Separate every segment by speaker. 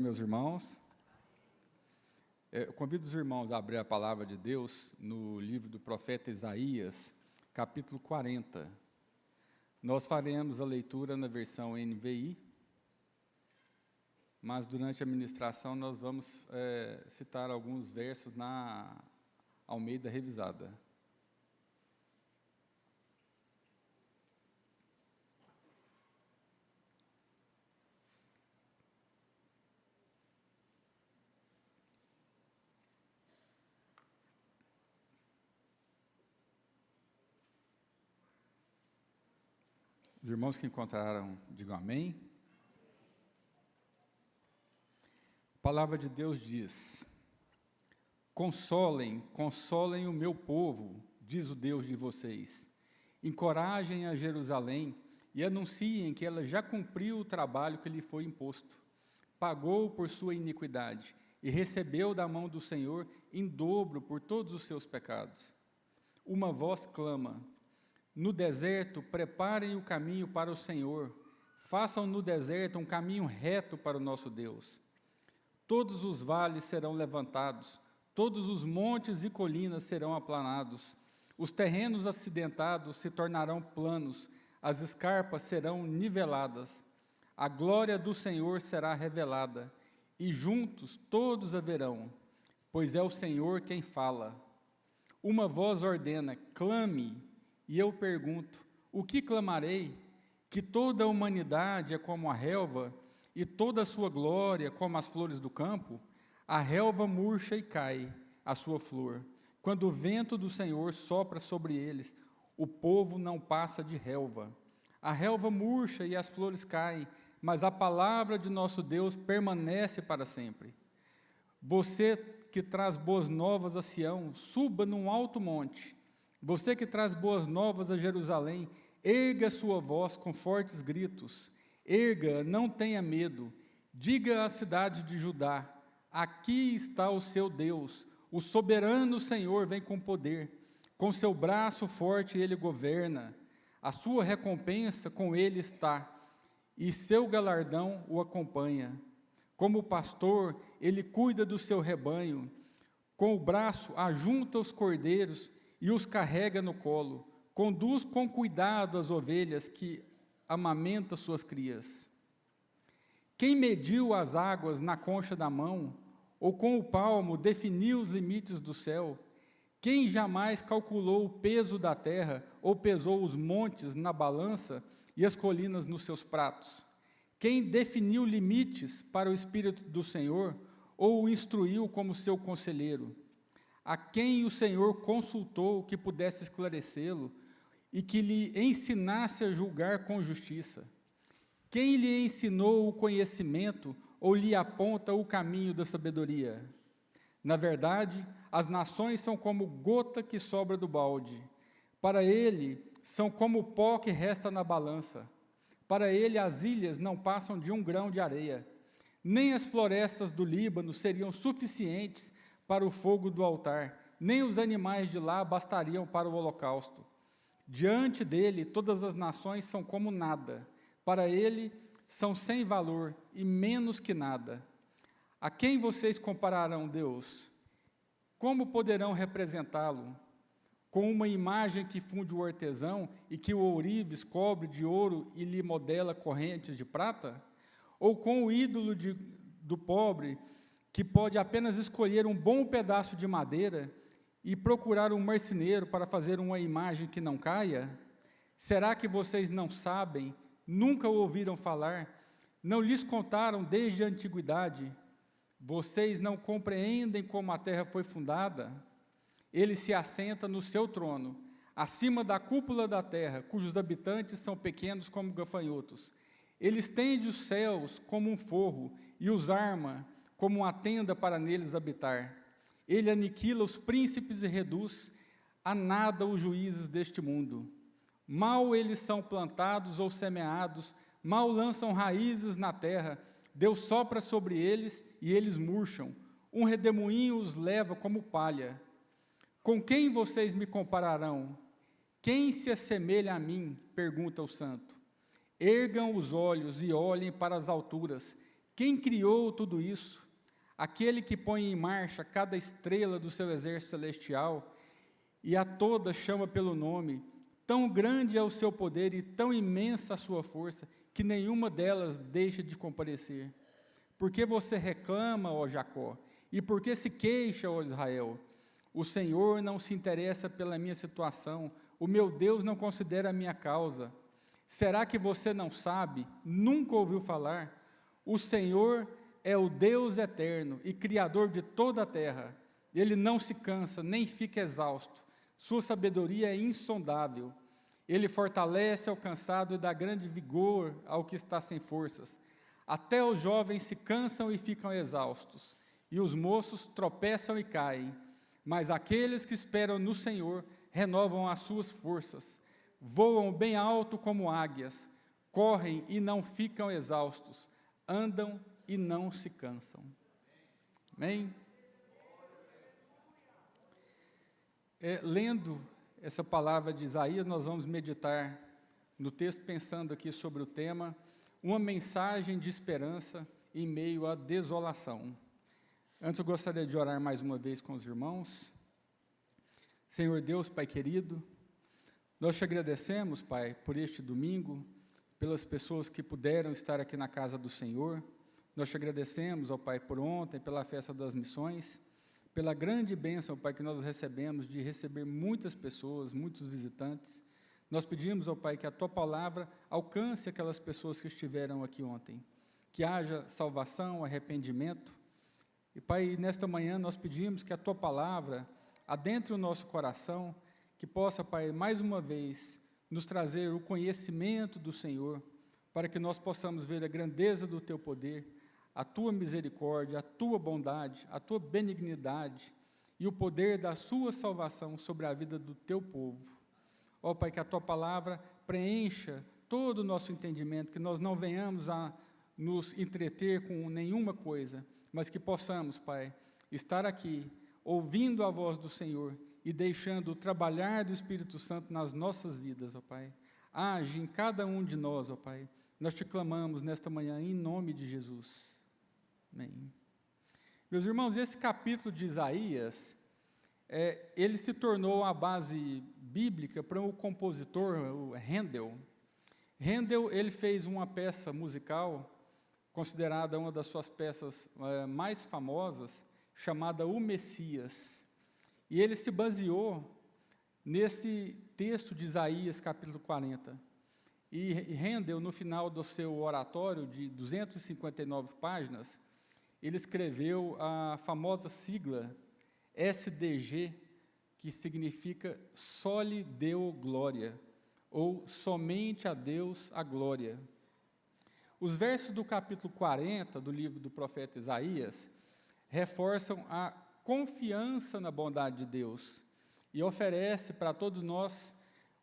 Speaker 1: Meus irmãos, eu convido os irmãos a abrir a palavra de Deus no livro do profeta Isaías, capítulo 40. Nós faremos a leitura na versão NVI, mas durante a ministração nós vamos citar alguns versos na Almeida Revisada. Os irmãos que encontraram, digam amém. A palavra de Deus diz: Consolem, consolem o meu povo, diz o Deus de vocês. Encorajem a Jerusalém e anunciem que ela já cumpriu o trabalho que lhe foi imposto. Pagou por sua iniquidade e recebeu da mão do Senhor em dobro por todos os seus pecados. Uma voz clama: no deserto, preparem o caminho para o Senhor. Façam no deserto um caminho reto para o nosso Deus. Todos os vales serão levantados, todos os montes e colinas serão aplanados. Os terrenos acidentados se tornarão planos, as escarpas serão niveladas. A glória do Senhor será revelada, e juntos todos a verão, pois é o Senhor quem fala. Uma voz ordena: clame. E eu pergunto: o que clamarei? Que toda a humanidade é como a relva, e toda a sua glória como as flores do campo? A relva murcha e cai, a sua flor. Quando o vento do Senhor sopra sobre eles, o povo não passa de relva. A relva murcha e as flores caem, mas a palavra de nosso Deus permanece para sempre. Você que traz boas novas a Sião, suba num alto monte. Você que traz boas novas a Jerusalém, erga sua voz com fortes gritos. Erga, não tenha medo. Diga à cidade de Judá: aqui está o seu Deus, o soberano Senhor vem com poder. Com seu braço forte ele governa. A sua recompensa com ele está, e seu galardão o acompanha. Como pastor, ele cuida do seu rebanho. Com o braço ajunta os cordeiros e os carrega no colo, conduz com cuidado as ovelhas que amamenta suas crias. Quem mediu as águas na concha da mão, ou com o palmo definiu os limites do céu? Quem jamais calculou o peso da terra, ou pesou os montes na balança e as colinas nos seus pratos? Quem definiu limites para o Espírito do Senhor, ou o instruiu como seu conselheiro? A quem o Senhor consultou que pudesse esclarecê-lo e que lhe ensinasse a julgar com justiça? Quem lhe ensinou o conhecimento ou lhe aponta o caminho da sabedoria? Na verdade, as nações são como gota que sobra do balde. Para ele, são como o pó que resta na balança. Para ele, as ilhas não passam de um grão de areia. Nem as florestas do Líbano seriam suficientes para o fogo do altar, nem os animais de lá bastariam para o holocausto. Diante dele, todas as nações são como nada. Para ele, são sem valor e menos que nada. A quem vocês compararão Deus? Como poderão representá-lo? Com uma imagem que funde o artesão e que o ourives cobre de ouro e lhe modela correntes de prata? Ou com o ídolo do pobre, que pode apenas escolher um bom pedaço de madeira e procurar um marceneiro para fazer uma imagem que não caia? Será que vocês não sabem, nunca ouviram falar, não lhes contaram desde a antiguidade? Vocês não compreendem como a terra foi fundada? Ele se assenta no seu trono, acima da cúpula da terra, cujos habitantes são pequenos como gafanhotos. Ele estende os céus como um forro e os arma como uma tenda para neles habitar. Ele aniquila os príncipes e reduz a nada os juízes deste mundo. Mal eles são plantados ou semeados, mal lançam raízes na terra, Deus sopra sobre eles e eles murcham. Um redemoinho os leva como palha. Com quem vocês me compararão? Quem se assemelha a mim? Pergunta o santo. Ergam os olhos e olhem para as alturas. Quem criou tudo isso? Aquele que põe em marcha cada estrela do seu exército celestial e a todas chama pelo nome. Tão grande é o seu poder e tão imensa a sua força, que nenhuma delas deixa de comparecer. Por que você reclama, ó Jacó? E por que se queixa, ó Israel? O Senhor não se interessa pela minha situação, o meu Deus não considera a minha causa. Será que você não sabe? Nunca ouviu falar? O Senhor é o Deus eterno e Criador de toda a terra. Ele não se cansa, nem fica exausto. Sua sabedoria é insondável. Ele fortalece ao cansado e dá grande vigor ao que está sem forças. Até os jovens se cansam e ficam exaustos, e os moços tropeçam e caem. Mas aqueles que esperam no Senhor renovam as suas forças. Voam bem alto como águias, correm e não ficam exaustos, andam e não se cansam. Amém? Lendo essa palavra de Isaías, nós vamos meditar no texto, pensando aqui sobre o tema, uma mensagem de esperança em meio à desolação. Antes eu gostaria de orar mais uma vez com os irmãos. Senhor Deus, Pai querido, nós te agradecemos, Pai, por este domingo, pelas pessoas que puderam estar aqui na casa do Senhor. Nós te agradecemos, ó Pai, por ontem, pela festa das missões, pela grande bênção, Pai, que nós recebemos de receber muitas pessoas, muitos visitantes. Nós pedimos, ó Pai, que a Tua palavra alcance aquelas pessoas que estiveram aqui ontem, que haja salvação, arrependimento. E, Pai, nesta manhã nós pedimos que a Tua palavra adentre o nosso coração, que possa, Pai, mais uma vez, nos trazer o conhecimento do Senhor, para que nós possamos ver a grandeza do Teu poder, a Tua misericórdia, a Tua bondade, a Tua benignidade e o poder da Sua salvação sobre a vida do Teu povo. Ó Pai, que a Tua palavra preencha todo o nosso entendimento, que nós não venhamos a nos entreter com nenhuma coisa, mas que possamos, Pai, estar aqui, ouvindo a voz do Senhor e deixando o trabalhar do Espírito Santo nas nossas vidas, ó Pai. Age em cada um de nós, ó Pai. Nós te clamamos nesta manhã em nome de Jesus. Amém. Meus irmãos, esse capítulo de Isaías, ele se tornou a base bíblica para o compositor, o Handel. Handel, ele fez uma peça musical, considerada uma das suas peças mais famosas, chamada O Messias. E ele se baseou nesse texto de Isaías, capítulo 40. E Handel, no final do seu oratório, de 259 páginas, ele escreveu a famosa sigla SDG, que significa Soli Deo Glória, ou somente a Deus a glória. Os versos do capítulo 40 do livro do profeta Isaías reforçam a confiança na bondade de Deus e oferece para todos nós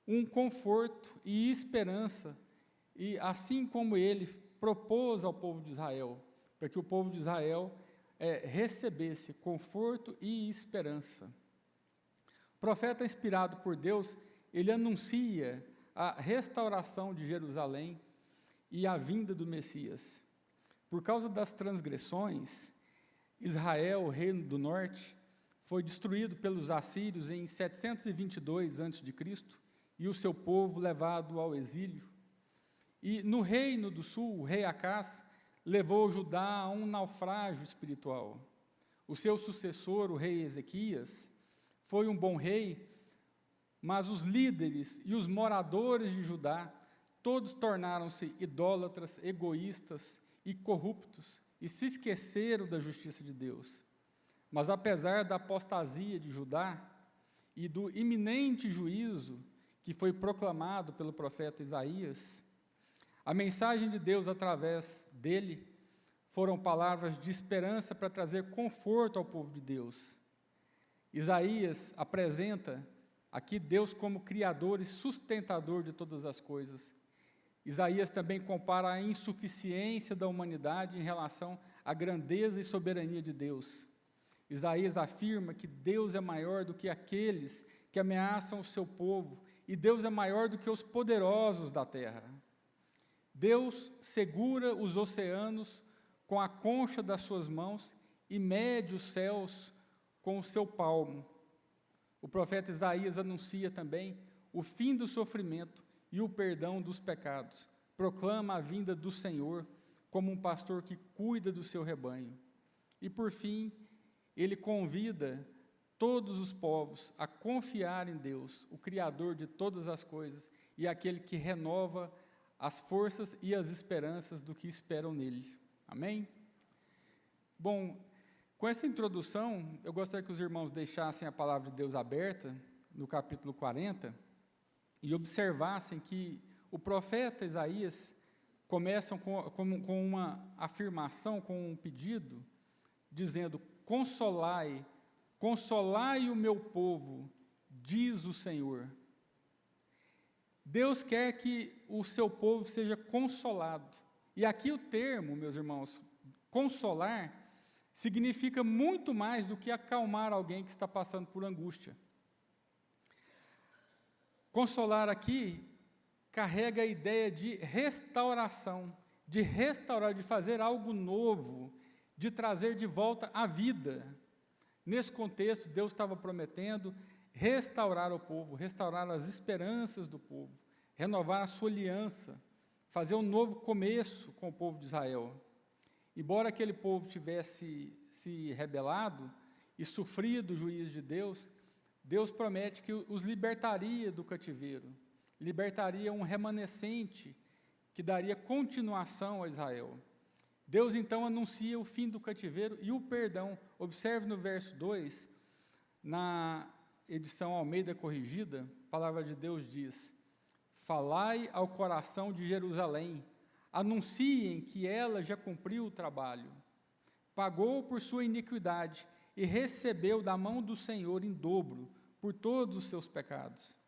Speaker 1: um conforto e esperança, e assim como ele propôs ao povo de Israel, para que o povo de Israel recebesse conforto e esperança. O profeta, inspirado por Deus, ele anuncia a restauração de Jerusalém e a vinda do Messias. Por causa das transgressões, Israel, o reino do norte, foi destruído pelos assírios em 722 a.C., e o seu povo levado ao exílio. E no reino do sul, o rei Acás levou Judá a um naufrágio espiritual. O seu sucessor, o rei Ezequias, foi um bom rei, mas os líderes e os moradores de Judá, todos tornaram-se idólatras, egoístas e corruptos, e se esqueceram da justiça de Deus. Mas apesar da apostasia de Judá e do iminente juízo que foi proclamado pelo profeta Isaías, a mensagem de Deus através dele foram palavras de esperança para trazer conforto ao povo de Deus. Isaías apresenta aqui Deus como criador e sustentador de todas as coisas. Isaías também compara a insuficiência da humanidade em relação à grandeza e soberania de Deus. Isaías afirma que Deus é maior do que aqueles que ameaçam o seu povo, e Deus é maior do que os poderosos da terra. Deus segura os oceanos com a concha das suas mãos e mede os céus com o seu palmo. O profeta Isaías anuncia também o fim do sofrimento e o perdão dos pecados. Proclama a vinda do Senhor como um pastor que cuida do seu rebanho. E, por fim, ele convida todos os povos a confiar em Deus, o Criador de todas as coisas e aquele que renova as forças e as esperanças do que esperam nele. Amém? Bom, com essa introdução, eu gostaria que os irmãos deixassem a palavra de Deus aberta, no capítulo 40, e observassem que o profeta Isaías começa com uma afirmação, com um pedido, dizendo: consolai o meu povo, diz o Senhor. Deus quer que o seu povo seja consolado. E aqui o termo, meus irmãos, consolar, significa muito mais do que acalmar alguém que está passando por angústia. Consolar aqui carrega a ideia de restauração, de restaurar, de fazer algo novo, de trazer de volta a vida. Nesse contexto, Deus estava prometendo restaurar o povo, restaurar as esperanças do povo, renovar a sua aliança, fazer um novo começo com o povo de Israel. Embora aquele povo tivesse se rebelado e sofrido o juízo de Deus, Deus promete que os libertaria do cativeiro, libertaria um remanescente que daria continuação a Israel. Deus então anuncia o fim do cativeiro e o perdão. Observe no verso 2, na edição Almeida Corrigida, a palavra de Deus diz: falai ao coração de Jerusalém, anunciem que ela já cumpriu o trabalho, pagou por sua iniquidade e recebeu da mão do Senhor em dobro por todos os seus pecados.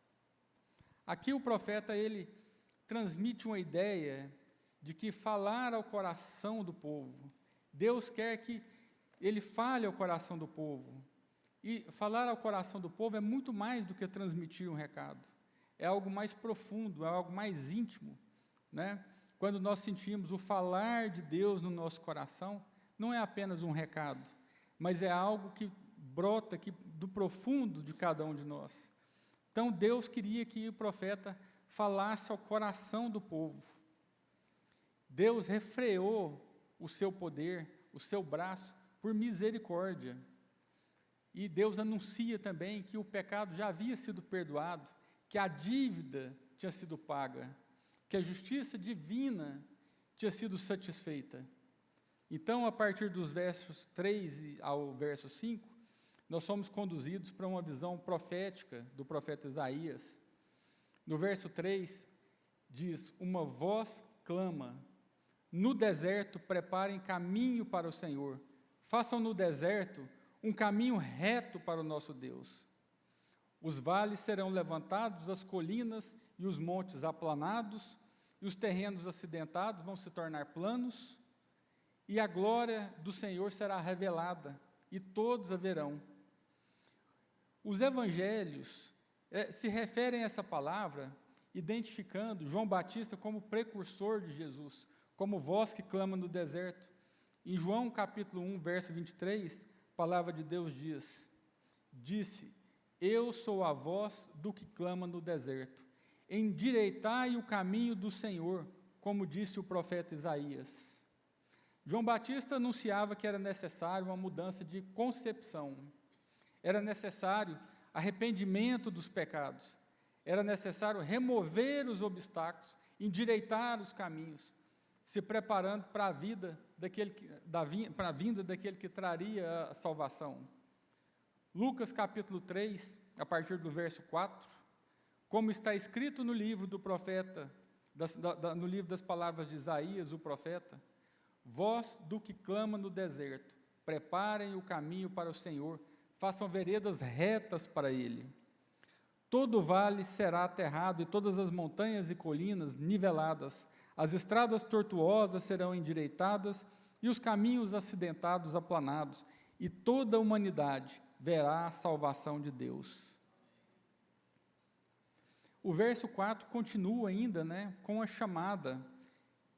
Speaker 1: Aqui o profeta, ele transmite uma ideia de que falar ao coração do povo, Deus quer que ele fale ao coração do povo, e falar ao coração do povo é muito mais do que transmitir um recado, é algo mais profundo, é algo mais íntimo, né? Quando nós sentimos o falar de Deus no nosso coração, não é apenas um recado, mas é algo que brota aqui do profundo de cada um de nós. Então, Deus queria que o profeta falasse ao coração do povo. Deus refreou o seu poder, o seu braço, por misericórdia. E Deus anuncia também que o pecado já havia sido perdoado, que a dívida tinha sido paga, que a justiça divina tinha sido satisfeita. Então, a partir dos versos 3 ao verso 5, nós somos conduzidos para uma visão profética do profeta Isaías. No verso 3, diz: uma voz clama, no deserto preparem caminho para o Senhor, façam no deserto um caminho reto para o nosso Deus. Os vales serão levantados, as colinas e os montes aplanados, e os terrenos acidentados vão se tornar planos, e a glória do Senhor será revelada, e todos a verão. Os evangelhos se referem a essa palavra, identificando João Batista como precursor de Jesus, como voz que clama no deserto. Em João capítulo 1, verso 23, a palavra de Deus diz: disse, eu sou a voz do que clama no deserto, endireitai o caminho do Senhor, como disse o profeta Isaías. João Batista anunciava que era necessário uma mudança de concepção, era necessário arrependimento dos pecados, era necessário remover os obstáculos, endireitar os caminhos, se preparando para a vida para a vinda daquele que traria a salvação. Lucas capítulo 3, a partir do verso 4, como está escrito no livro do profeta, no livro das palavras de Isaías, o profeta: voz do que clama no deserto, preparem o caminho para o Senhor, façam veredas retas para Ele. Todo vale será aterrado e todas as montanhas e colinas niveladas, as estradas tortuosas serão endireitadas e os caminhos acidentados aplanados, e toda a humanidade verá a salvação de Deus. O verso 4 continua ainda, com a chamada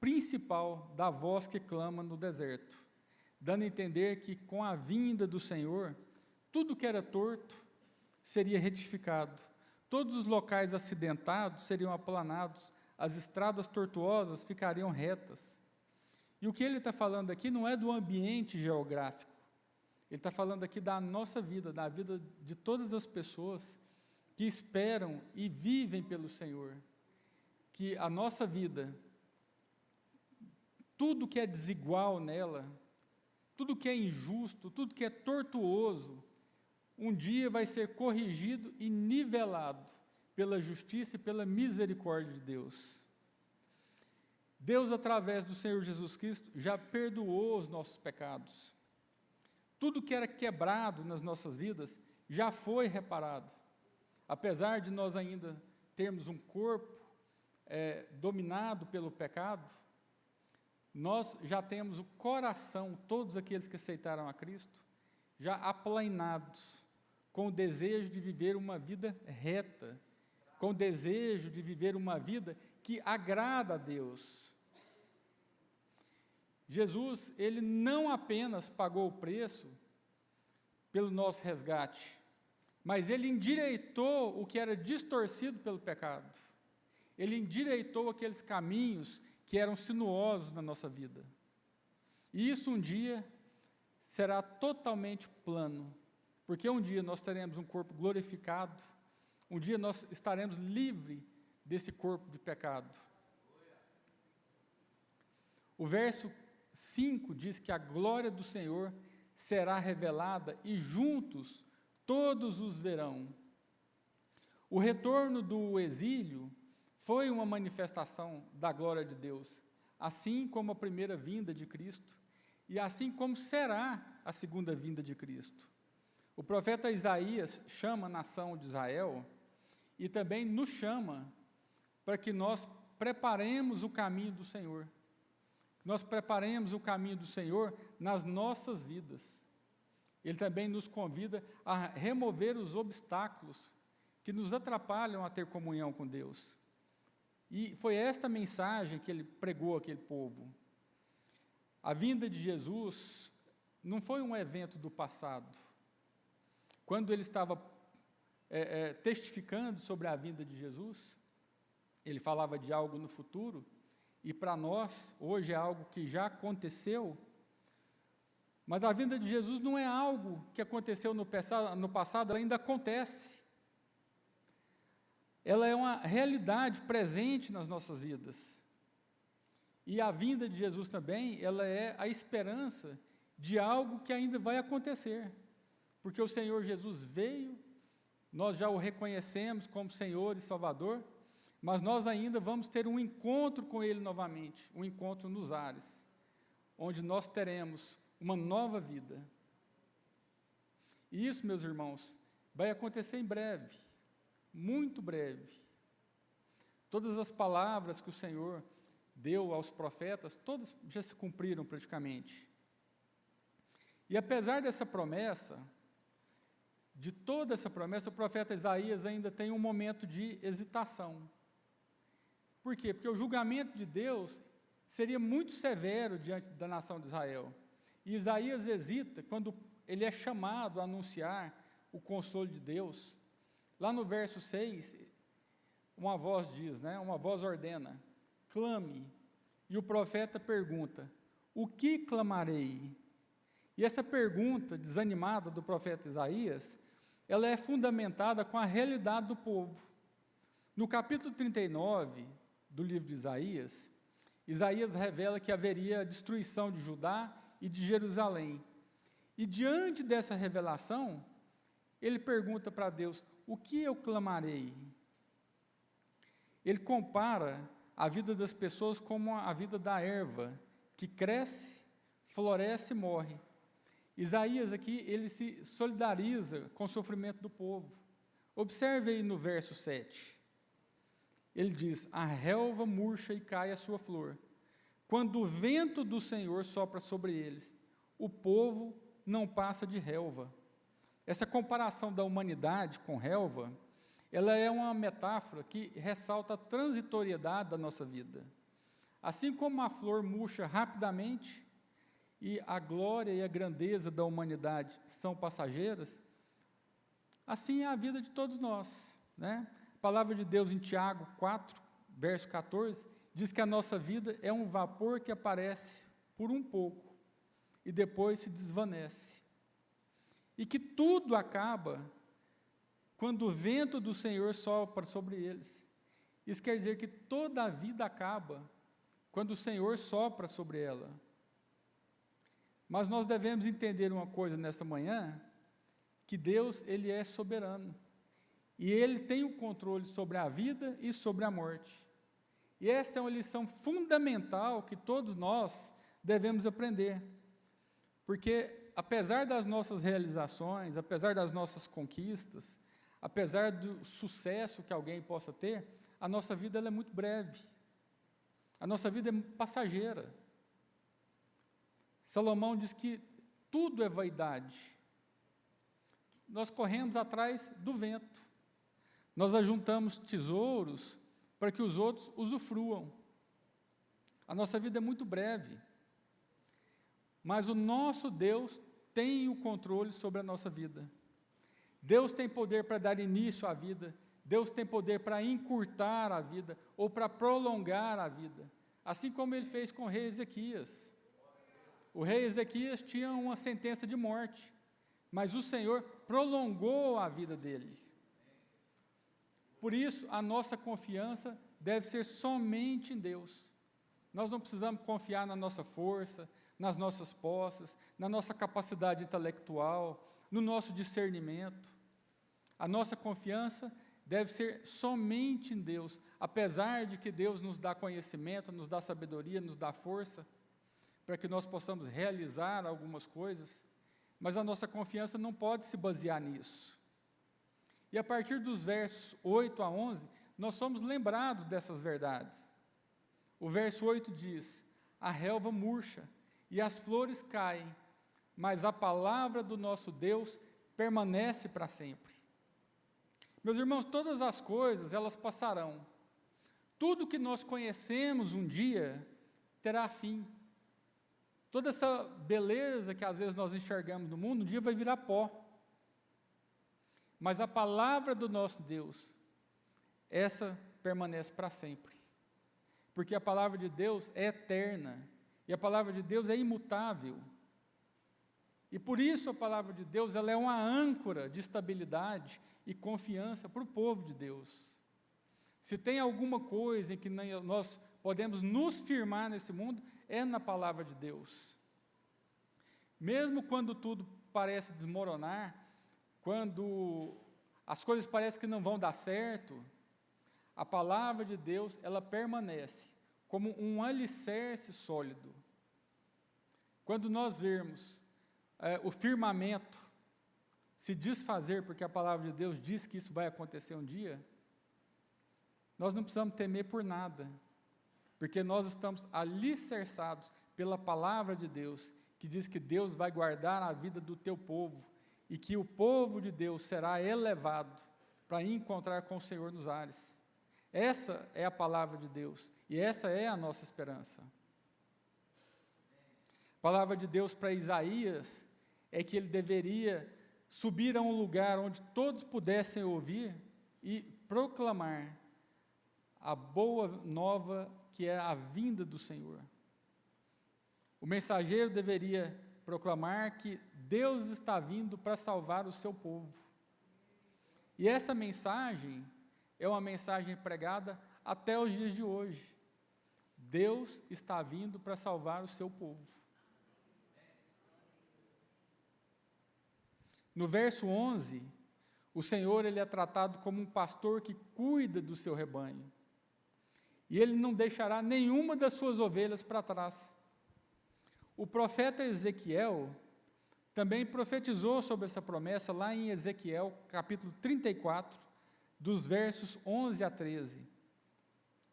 Speaker 1: principal da voz que clama no deserto, dando a entender que com a vinda do Senhor, tudo que era torto seria retificado, todos os locais acidentados seriam aplanados, as estradas tortuosas ficariam retas. E o que ele está falando aqui não é do ambiente geográfico, ele está falando aqui da nossa vida, da vida de todas as pessoas que esperam e vivem pelo Senhor, que a nossa vida, tudo que é desigual nela, tudo que é injusto, tudo que é tortuoso, um dia vai ser corrigido e nivelado pela justiça e pela misericórdia de Deus. Deus, através do Senhor Jesus Cristo, já perdoou os nossos pecados. Tudo que era quebrado nas nossas vidas já foi reparado. Apesar de nós ainda termos um corpo dominado pelo pecado, nós já temos o coração, todos aqueles que aceitaram a Cristo, já aplainados, com o desejo de viver uma vida reta, com o desejo de viver uma vida que agrada a Deus. Jesus, ele não apenas pagou o preço pelo nosso resgate, mas ele endireitou o que era distorcido pelo pecado. Ele endireitou aqueles caminhos que eram sinuosos na nossa vida. E isso um dia será totalmente plano, porque um dia nós teremos um corpo glorificado, um dia nós estaremos livres desse corpo de pecado. O verso 5 diz que a glória do Senhor será revelada e juntos todos os verão. O retorno do exílio foi uma manifestação da glória de Deus, assim como a primeira vinda de Cristo, e assim como será a segunda vinda de Cristo. O profeta Isaías chama a nação de Israel e também nos chama para que nós preparemos o caminho do Senhor. Nós preparemos o caminho do Senhor nas nossas vidas. Ele também nos convida a remover os obstáculos que nos atrapalham a ter comunhão com Deus. E foi esta mensagem que ele pregou àquele povo. A vinda de Jesus não foi um evento do passado. Quando ele estava testificando sobre a vinda de Jesus, ele falava de algo no futuro, e para nós, hoje é algo que já aconteceu, mas a vinda de Jesus não é algo que aconteceu no passado, ela ainda acontece. Ela é uma realidade presente nas nossas vidas. E a vinda de Jesus também, ela é a esperança de algo que ainda vai acontecer. Porque o Senhor Jesus veio, nós já o reconhecemos como Senhor e Salvador, mas nós ainda vamos ter um encontro com Ele novamente, um encontro nos ares, onde nós teremos uma nova vida. E isso, meus irmãos, vai acontecer em breve, muito breve. Todas as palavras que o Senhor deu aos profetas, todas já se cumpriram praticamente. E apesar dessa promessa, de toda essa promessa, o profeta Isaías ainda tem um momento de hesitação. Por quê? Porque o julgamento de Deus seria muito severo diante da nação de Israel. E Isaías hesita quando ele é chamado a anunciar o consolo de Deus. Lá no verso 6, uma voz diz, uma voz ordena, clame. E o profeta pergunta, o que clamarei? E essa pergunta desanimada do profeta Isaías, ela é fundamentada com a realidade do povo. No capítulo 39 do livro de Isaías, Isaías revela que haveria destruição de Judá e de Jerusalém. E diante dessa revelação, ele pergunta para Deus, o que eu clamarei? Ele compara a vida das pessoas como a vida da erva, que cresce, floresce e morre. Isaías aqui, ele se solidariza com o sofrimento do povo. Observe aí no verso 7. Ele diz, a relva murcha e cai a sua flor. Quando o vento do Senhor sopra sobre eles, o povo não passa de relva. Essa comparação da humanidade com relva, ela é uma metáfora que ressalta a transitoriedade da nossa vida. Assim como a flor murcha rapidamente, e a glória e a grandeza da humanidade são passageiras, assim é a vida de todos nós, né? A palavra de Deus em Tiago 4, verso 14, diz que a nossa vida é um vapor que aparece por um pouco e depois se desvanece. E que tudo acaba quando o vento do Senhor sopra sobre eles. Isso quer dizer que toda a vida acaba quando o Senhor sopra sobre ela. Mas nós devemos entender uma coisa nesta manhã, que Deus, Ele é soberano. E Ele tem o controle sobre a vida e sobre a morte. E essa é uma lição fundamental que todos nós devemos aprender. Porque, apesar das nossas realizações, apesar das nossas conquistas, apesar do sucesso que alguém possa ter, a nossa vida ela é muito breve. A nossa vida é passageira. Salomão diz que tudo é vaidade. Nós corremos atrás do vento. Nós ajuntamos tesouros para que os outros usufruam. A nossa vida é muito breve. Mas o nosso Deus tem o controle sobre a nossa vida. Deus tem poder para dar início à vida. Deus tem poder para encurtar a vida ou para prolongar a vida. Assim como Ele fez com o rei Ezequias. O rei Ezequias tinha uma sentença de morte, mas o Senhor prolongou a vida dele. Por isso, a nossa confiança deve ser somente em Deus. Nós não precisamos confiar na nossa força, nas nossas posses, na nossa capacidade intelectual, no nosso discernimento. A nossa confiança deve ser somente em Deus, apesar de que Deus nos dá conhecimento, nos dá sabedoria, nos dá força, para que nós possamos realizar algumas coisas, mas a nossa confiança não pode se basear nisso. E a partir dos versos 8 a 11, nós somos lembrados dessas verdades. O verso 8 diz: a relva murcha e as flores caem, mas a palavra do nosso Deus permanece para sempre. Meus irmãos, todas as coisas, elas passarão. Tudo que nós conhecemos um dia terá fim. Toda essa beleza que às vezes nós enxergamos no mundo, um dia vai virar pó. Mas a palavra do nosso Deus, essa permanece para sempre. Porque a palavra de Deus é eterna. E a palavra de Deus é imutável. E por isso a palavra de Deus, ela é uma âncora de estabilidade e confiança para o povo de Deus. Se tem alguma coisa em que nós podemos nos firmar nesse mundo, é na palavra de Deus. Mesmo quando tudo parece desmoronar, quando as coisas parecem que não vão dar certo, a palavra de Deus, ela permanece como um alicerce sólido. Quando nós vermos o firmamento se desfazer, porque a palavra de Deus diz que isso vai acontecer um dia, nós não precisamos temer por nada, porque nós estamos alicerçados pela palavra de Deus, que diz que Deus vai guardar a vida do teu povo, e que o povo de Deus será elevado para encontrar com o Senhor nos ares. Essa é a palavra de Deus, e essa é a nossa esperança. A palavra de Deus para Isaías é que ele deveria subir a um lugar onde todos pudessem ouvir e proclamar a boa nova que é a vinda do Senhor. O mensageiro deveria proclamar que Deus está vindo para salvar o seu povo. E essa mensagem é uma mensagem pregada até os dias de hoje. Deus está vindo para salvar o seu povo. No verso 11, o Senhor ele é tratado como um pastor que cuida do seu rebanho. E ele não deixará nenhuma das suas ovelhas para trás. O profeta Ezequiel também profetizou sobre essa promessa lá em Ezequiel, capítulo 34, dos versos 11 a 13.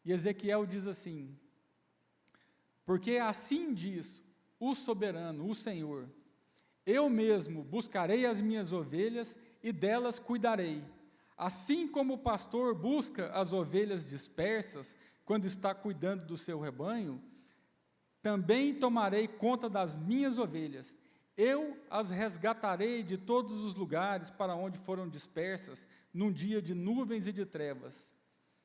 Speaker 1: E Ezequiel diz assim: porque assim diz o soberano, o Senhor, eu mesmo buscarei as minhas ovelhas e delas cuidarei, assim como o pastor busca as ovelhas dispersas quando está cuidando do seu rebanho, também tomarei conta das minhas ovelhas. Eu as resgatarei de todos os lugares para onde foram dispersas, num dia de nuvens e de trevas.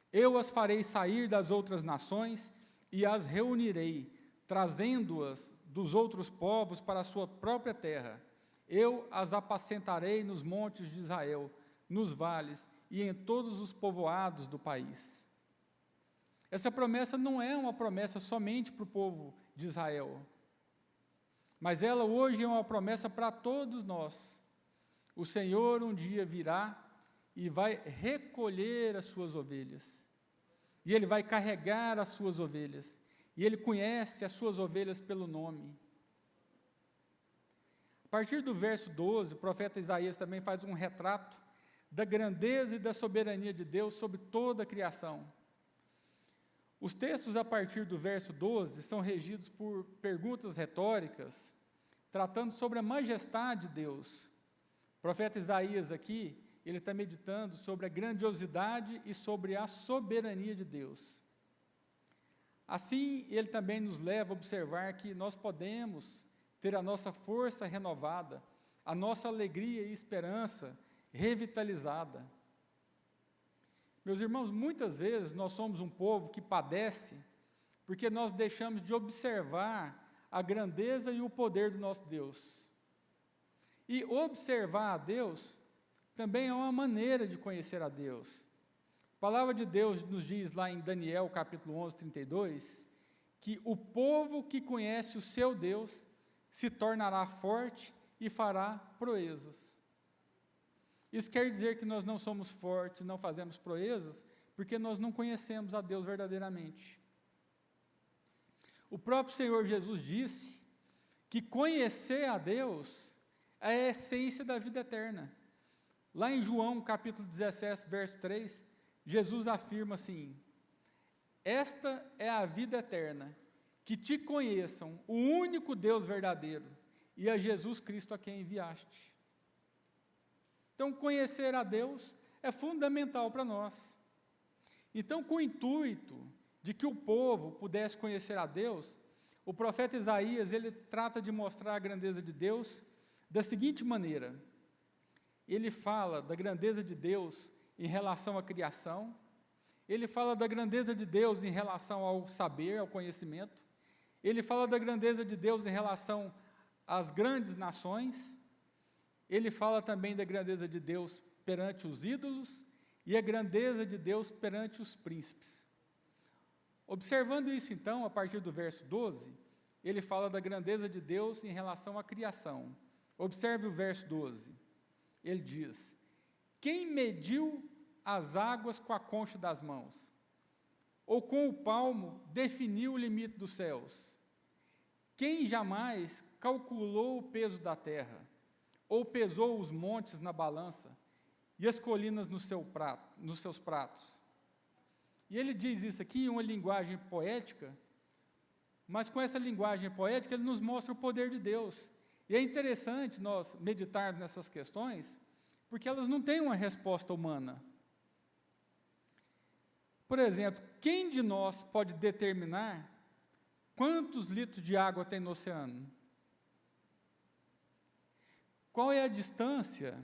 Speaker 1: Eu as farei sair das outras nações e as reunirei, trazendo-as dos outros povos para a sua própria terra. Eu as apacentarei nos montes de Israel, nos vales e em todos os povoados do país. Essa promessa não é uma promessa somente para o povo de Israel, mas ela hoje é uma promessa para todos nós. O Senhor um dia virá e vai recolher as suas ovelhas, e Ele vai carregar as suas ovelhas, e Ele conhece as suas ovelhas pelo nome. A partir do verso 12, o profeta Isaías também faz um retrato da grandeza e da soberania de Deus sobre toda a criação. Os textos a partir do verso 12 são regidos por perguntas retóricas, tratando sobre a majestade de Deus. O profeta Isaías aqui, ele está meditando sobre a grandiosidade e sobre a soberania de Deus. Assim, ele também nos leva a observar que nós podemos ter a nossa força renovada, a nossa alegria e esperança revitalizada. Meus irmãos, muitas vezes nós somos um povo que padece porque nós deixamos de observar a grandeza e o poder do nosso Deus. E observar a Deus também é uma maneira de conhecer a Deus. A palavra de Deus nos diz lá em Daniel, capítulo 11, 32, que o povo que conhece o seu Deus se tornará forte e fará proezas. Isso quer dizer que nós não somos fortes, não fazemos proezas, porque nós não conhecemos a Deus verdadeiramente. O próprio Senhor Jesus disse que conhecer a Deus é a essência da vida eterna. Lá em João, capítulo 17, verso 3, Jesus afirma assim: esta é a vida eterna, que te conheçam, o único Deus verdadeiro, e a Jesus Cristo a quem enviaste. Então, conhecer a Deus é fundamental para nós. Então, com o intuito de que o povo pudesse conhecer a Deus, o profeta Isaías, ele trata de mostrar a grandeza de Deus da seguinte maneira: ele fala da grandeza de Deus em relação à criação, ele fala da grandeza de Deus em relação ao saber, ao conhecimento, ele fala da grandeza de Deus em relação às grandes nações, ele fala também da grandeza de Deus perante os ídolos e a grandeza de Deus perante os príncipes. Observando isso, então, a partir do verso 12, ele fala da grandeza de Deus em relação à criação. Observe o verso 12. Ele diz: quem mediu as águas com a concha das mãos? Ou com o palmo definiu o limite dos céus? Quem jamais calculou o peso da terra? Ou pesou os montes na balança e as colinas nos seus pratos? E ele diz isso aqui em uma linguagem poética, mas com essa linguagem poética ele nos mostra o poder de Deus. E é interessante nós meditarmos nessas questões, porque elas não têm uma resposta humana. Por exemplo, quem de nós pode determinar quantos litros de água tem no oceano? Qual é a distância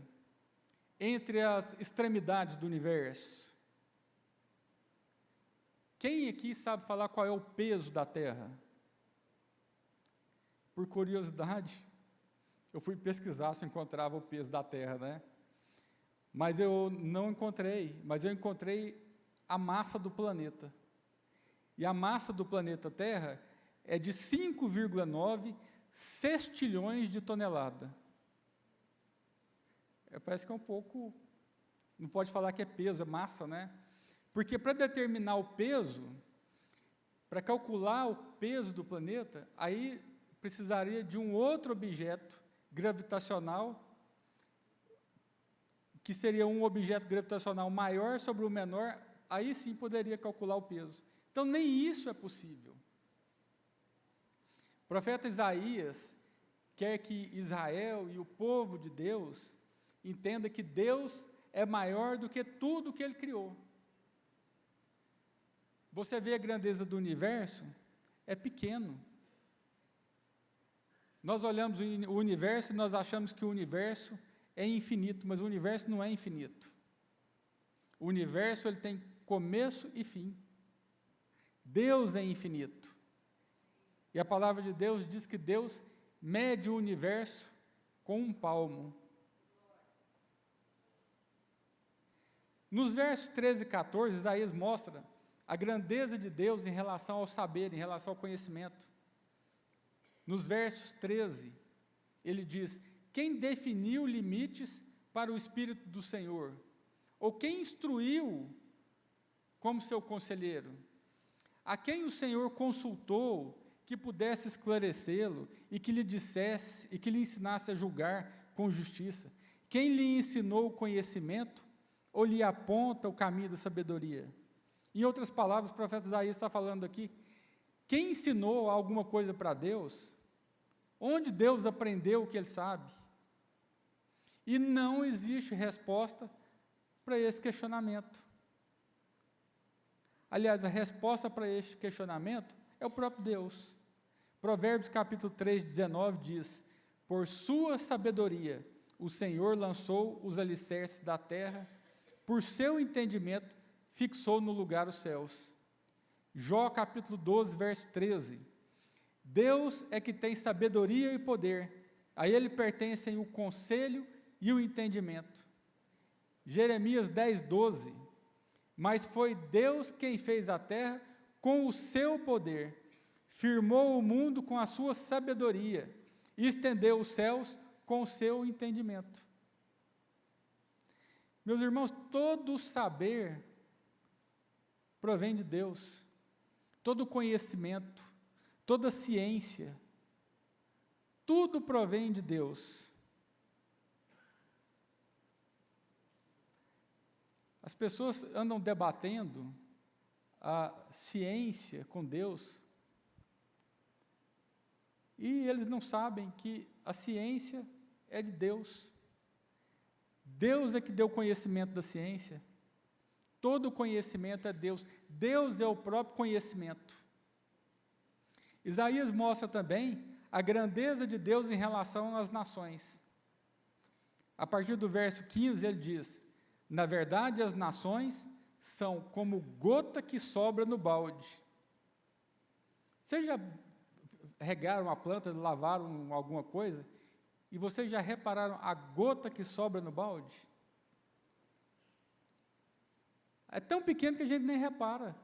Speaker 1: entre as extremidades do universo? Quem aqui sabe falar qual é o peso da Terra? Por curiosidade, eu fui pesquisar se eu encontrava o peso da Terra, né? Mas eu não encontrei, mas eu encontrei a massa do planeta. E a massa do planeta Terra é de 5,9 sextilhões de tonelada. Parece que é um pouco, não pode falar que é peso, é massa, né? Porque para determinar o peso, para calcular o peso do planeta, aí precisaria de um outro objeto gravitacional, que seria um objeto gravitacional maior sobre o menor, aí sim poderia calcular o peso. Então, nem isso é possível. O profeta Isaías quer que Israel e o povo de Deus entenda que Deus é maior do que tudo que Ele criou. você vê a grandeza do universo, é pequeno. Nós olhamos o universo e nós achamos que o universo é infinito, mas o universo não é infinito. O universo ele tem começo e fim. Deus é infinito. E a palavra de Deus diz que Deus mede o universo com um palmo. Nos versos 13 e 14, Isaías mostra a grandeza de Deus em relação ao saber, em relação ao conhecimento. Nos versos 13, ele diz: quem definiu limites para o Espírito do Senhor? Ou quem instruiu como seu conselheiro? A quem o Senhor consultou que pudesse esclarecê-lo e que lhe dissesse e que lhe ensinasse a julgar com justiça? Quem lhe ensinou o conhecimento ou lhe aponta o caminho da sabedoria? Em outras palavras, o profeta Isaías está falando aqui, quem ensinou alguma coisa para Deus? Onde Deus aprendeu o que ele sabe? E não existe resposta para esse questionamento. Aliás, a resposta para este questionamento é o próprio Deus. Provérbios capítulo 3, 19 diz: por sua sabedoria o Senhor lançou os alicerces da terra, por seu entendimento fixou no lugar os céus. Jó capítulo 12, verso 13: Deus é que tem sabedoria e poder, a ele pertencem o conselho e o entendimento. Jeremias 10, 12: mas foi Deus quem fez a terra com o seu poder, firmou o mundo com a sua sabedoria, e estendeu os céus com o seu entendimento. Meus irmãos, todo saber provém de Deus, todo conhecimento, toda ciência, tudo provém de Deus. As pessoas andam debatendo a ciência com Deus, e eles não sabem que a ciência é de Deus. Deus é que deu conhecimento da ciência. Todo conhecimento é Deus. Deus é o próprio conhecimento. Isaías mostra também a grandeza de Deus em relação às nações. A partir do verso 15 ele diz: na verdade as nações são como gota que sobra no balde. Vocês já regaram a planta, lavaram alguma coisa, e vocês já repararam a gota que sobra no balde? É tão pequeno que a gente nem repara.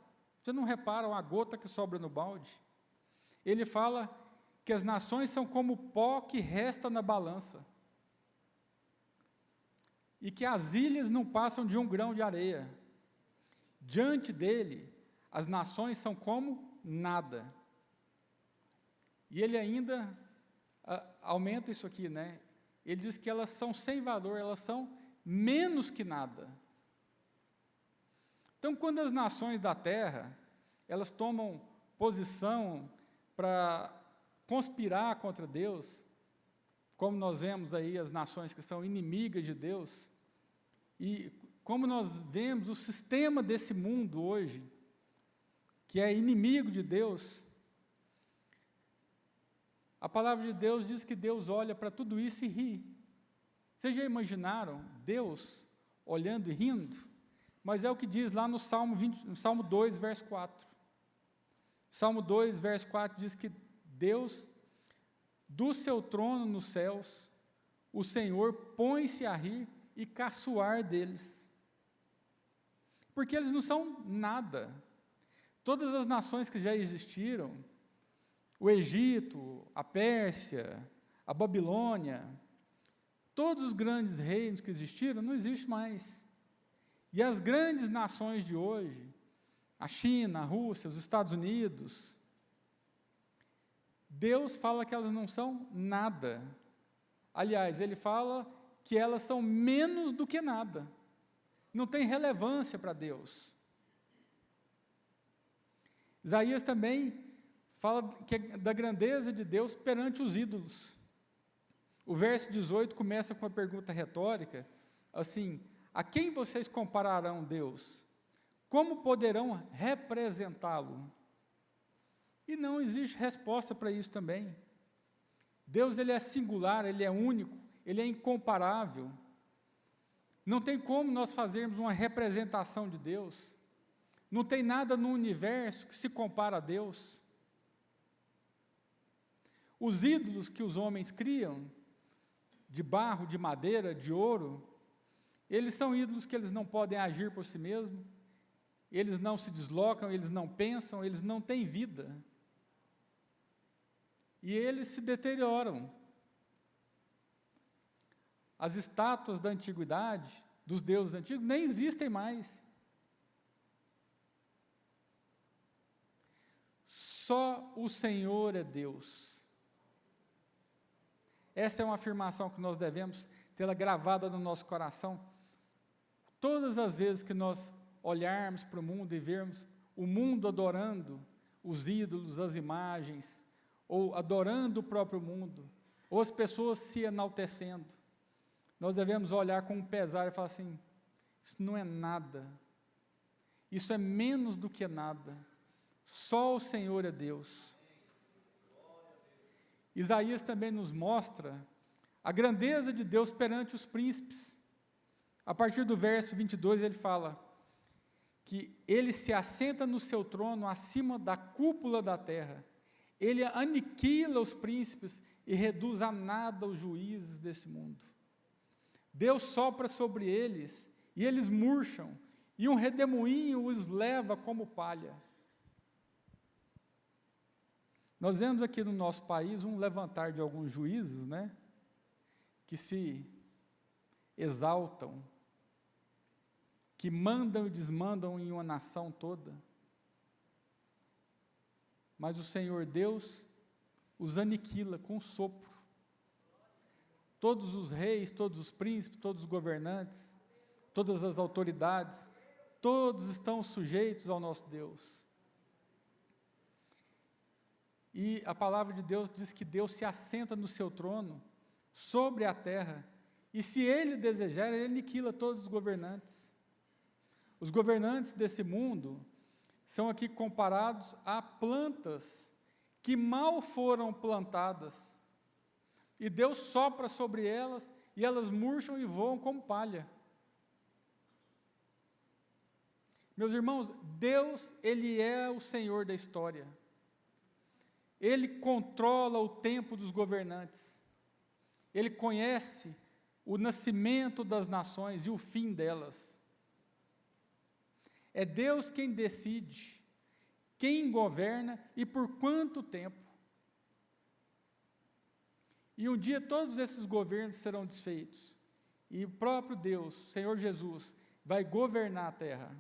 Speaker 1: Você não repara a gota que sobra no balde? Ele fala que as nações são como pó que resta na balança, e que as ilhas não passam de um grão de areia. Diante dele, as nações são como nada. E ele ainda aumenta isso aqui, né? Ele diz que elas são sem valor, elas são menos que nada. Então, quando as nações da terra, elas tomam posição para conspirar contra Deus, como nós vemos aí as nações que são inimigas de Deus, e como nós vemos o sistema desse mundo hoje, que é inimigo de Deus, a palavra de Deus diz que Deus olha para tudo isso e ri. Vocês já imaginaram Deus olhando e rindo? Mas é o que diz lá no Salmo 2, verso 4. Salmo 2, verso 4 diz que Deus, do seu trono nos céus, o Senhor põe-se a rir e caçoar deles. Porque eles não são nada. Todas as nações que já existiram, o Egito, a Pérsia, a Babilônia, todos os grandes reinos que existiram, não existem mais. E as grandes nações de hoje, a China, a Rússia, os Estados Unidos, Deus fala que elas não são nada. Aliás, ele fala que elas são menos do que nada. Não tem relevância para Deus. Isaías também fala da grandeza de Deus perante os ídolos. O verso 18 começa com uma pergunta retórica, assim: a quem vocês compararão Deus? como poderão representá-lo? E não existe resposta para isso também. Deus, ele é singular, ele é único, ele é incomparável. Não tem como nós fazermos uma representação de Deus. Não tem nada no universo que se compara a Deus. Os ídolos que os homens criam, de barro, de madeira, de ouro, eles são ídolos que eles não podem agir por si mesmos, eles não se deslocam, eles não pensam, eles não têm vida. E eles se deterioram. As estátuas da antiguidade, dos deuses antigos, nem existem mais. Só o Senhor é Deus. Essa é uma afirmação que nós devemos tê-la gravada no nosso coração. Todas as vezes que nós olharmos para o mundo e vermos o mundo adorando os ídolos, as imagens, ou adorando o próprio mundo, ou as pessoas se enaltecendo, nós devemos olhar com um pesar e falar assim, isso não é nada, isso é menos do que nada, só o Senhor é Deus. Isaías também nos mostra a grandeza de Deus perante os príncipes. A partir do verso 22 ele fala que ele se assenta no seu trono acima da cúpula da terra, ele aniquila os príncipes e reduz a nada os juízes desse mundo. Deus sopra sobre eles, e eles murcham, e um redemoinho os leva como palha. Nós vemos aqui no nosso país um levantar de alguns juízes, que se exaltam, que mandam e desmandam em uma nação toda. Mas o Senhor Deus os aniquila com um sopro. Todos os reis, todos os príncipes, todos os governantes, todas as autoridades, todos estão sujeitos ao nosso Deus. E a palavra de Deus diz que Deus se assenta no seu trono, sobre a terra, e se Ele desejar, Ele aniquila todos os governantes. Os governantes desse mundo são aqui comparados a plantas que mal foram plantadas, e Deus sopra sobre elas, e elas murcham e voam como palha. Meus irmãos, Deus, Ele é o Senhor da história. Ele controla o tempo dos governantes. Ele conhece o nascimento das nações e o fim delas. É Deus quem decide, quem governa e por quanto tempo. E um dia todos esses governos serão desfeitos. E o próprio Deus, o Senhor Jesus, vai governar a terra.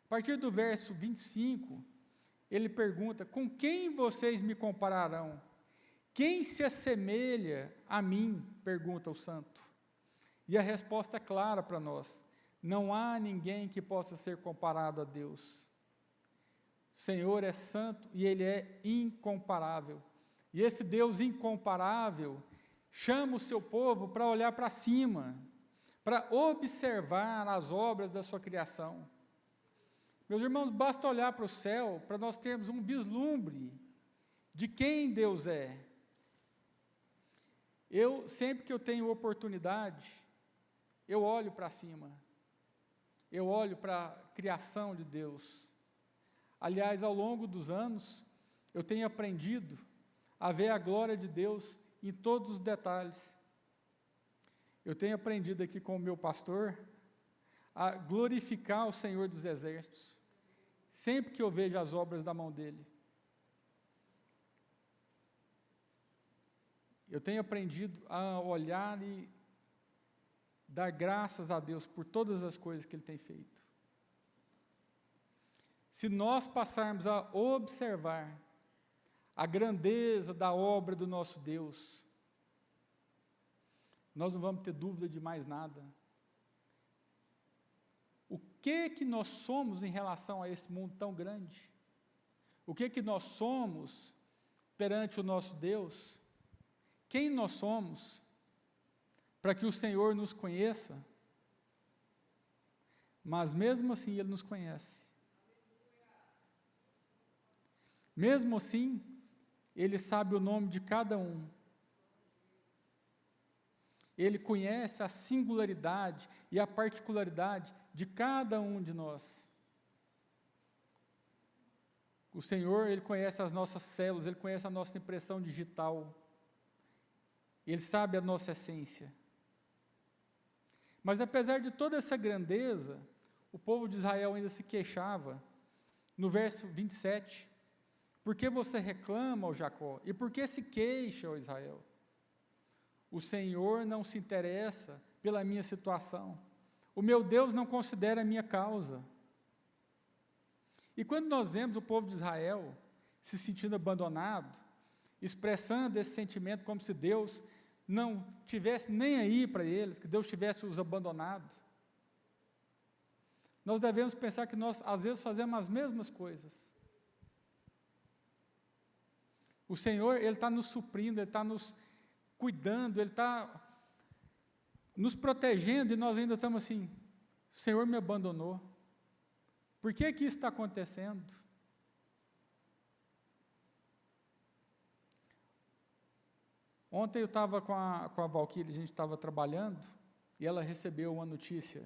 Speaker 1: A partir do verso 25, ele pergunta, com quem vocês me compararão? Quem se assemelha a mim? Pergunta o santo. E a resposta é clara para nós. Não há ninguém que possa ser comparado a Deus. O Senhor é santo e Ele é incomparável. E esse Deus incomparável chama o seu povo para olhar para cima, para observar as obras da sua criação. Meus irmãos, basta olhar para o céu para nós termos um vislumbre de quem Deus é. Sempre que eu tenho oportunidade, eu olho para cima, eu olho para a criação de Deus. Aliás, ao longo dos anos, eu tenho aprendido a ver a glória de Deus em todos os detalhes. Eu tenho aprendido aqui com o meu pastor a glorificar o Senhor dos Exércitos, sempre que eu vejo as obras da mão dEle. Eu tenho aprendido a olhar e dar graças a Deus por todas as coisas que Ele tem feito. Se nós passarmos a observar a grandeza da obra do nosso Deus, nós não vamos ter dúvida de mais nada. O que nós somos em relação a esse mundo tão grande? O que nós somos perante o nosso Deus? Quem nós somos para que o Senhor nos conheça? mas mesmo assim Ele nos conhece. Mesmo assim, Ele sabe o nome de cada um. Ele conhece a singularidade e a particularidade de cada um de nós. O Senhor, Ele conhece as nossas células, Ele conhece a nossa impressão digital. Ele sabe a nossa essência. Mas apesar de toda essa grandeza, o povo de Israel ainda se queixava. No verso 27, por que você reclama, ó Jacó? E por que se queixa, ó Israel? O Senhor não se interessa pela minha situação. O meu Deus não considera a minha causa. E quando nós vemos o povo de Israel se sentindo abandonado, expressando esse sentimento como se Deus não tivesse nem aí para eles, que Deus tivesse os abandonado, nós devemos pensar que nós, às vezes, fazemos as mesmas coisas. O Senhor, Ele está nos suprindo, Ele está nos cuidando, Ele está nos protegendo, e nós ainda estamos assim, o Senhor me abandonou. Por que que isso está acontecendo? Ontem eu estava com a Valquíria, a gente estava trabalhando, e ela recebeu uma notícia